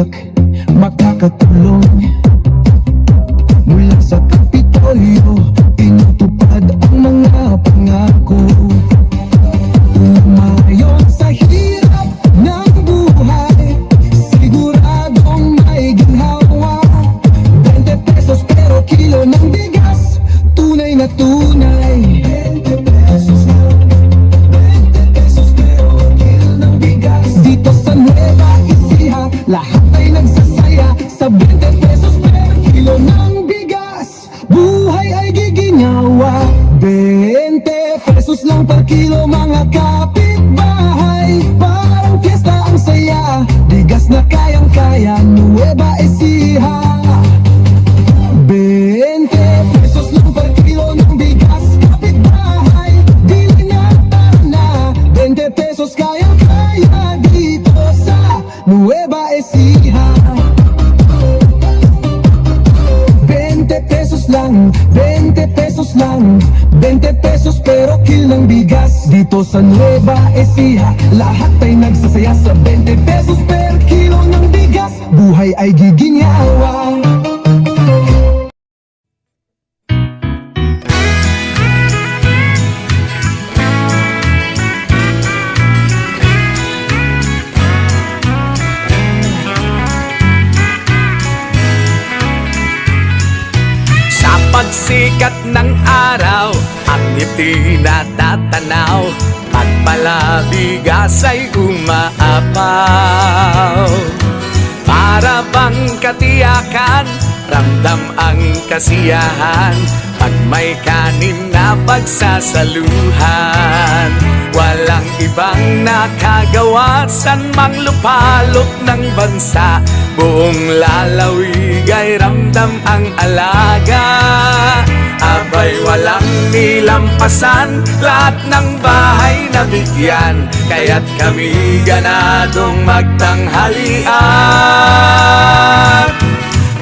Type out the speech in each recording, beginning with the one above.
tiyak makakatulong. Mula sa Kapitolyo, tinutupad ang mga pangako. Umayon sa hirap ng buhay, siguradong may ginhawa. 20 pesos pero kilo ng bigas, tunay na tunay. 20 pesos pero kilo ng bigas. Dito sa Nueva Ecija, lahat ay nagsasaya sa 20 pesos per kilo ng bigas. Buhay ay giginhawa. 20 pesos lang per kilo, mga kapitbahay. Parang fiesta ang saya, bigas na kayang-kaya, Nueva Ecija. 20 pesos lang per kilo ng bigas, kapitbahay, dili na tara na. 20 pesos kayang-kaya dito sa Nueva Ecija. 20 pesos lang, 20 pesos lang, 20 pesos pero kilo ng bigas. Dito sa Nueva Ecija, lahat ay nagsasaya sa 20 pesos per kilo ng bigas. Buhay ay giginhawa. Pagsikat ng araw, ang ngiti natatanaw, pagpalabigas ay umaapaw. Para bang katiyakan, ramdam ang kasiyahan, pag may kanin na pagsasaluhan. Walang ibang nakagawa, san mang lupalop ng bansa, buong lalawig ay ramdam ang alaga. Abay walang nilampasan, lahat ng bahay nabigyan, kaya't kami ganadong magtanghalian.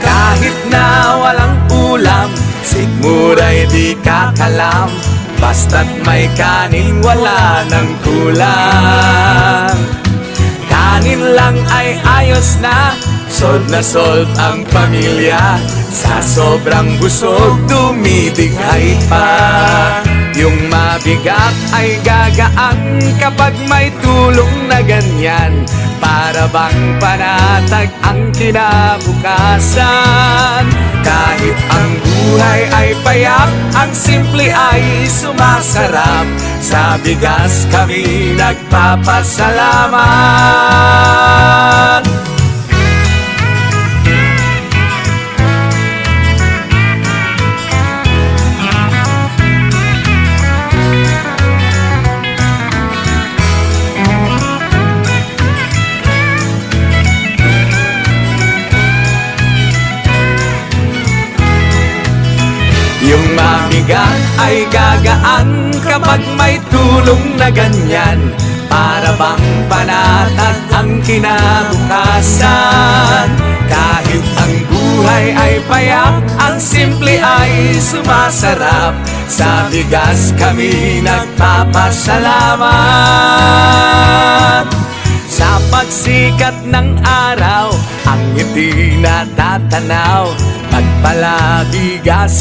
Kahit na walang ulam, sigmuray di kakalam, basta't may kanin wala ng kulang. Kanin lang ay ayos na, sold na sold ang pamilya, sa sobrang busog dumidighay pa. Yung mabigat ay gagaan kapag may tulong na ganyan, para bang panatag ang kinabukasan. Kahit ang buhay ay payak, ang simple ay sumasarap, sa bigas kami nagpapasalamat. Yung mabigat ay gagaan kapag may tulong na ganyan, para bang panatag ang kinabukasan. Kahit ang buhay ay payak, ang simple ay sumasarap, sa bigas kami nagpapasalamat. Sa pagsikat ng araw, ang ngiti natatanaw, pagpalabigas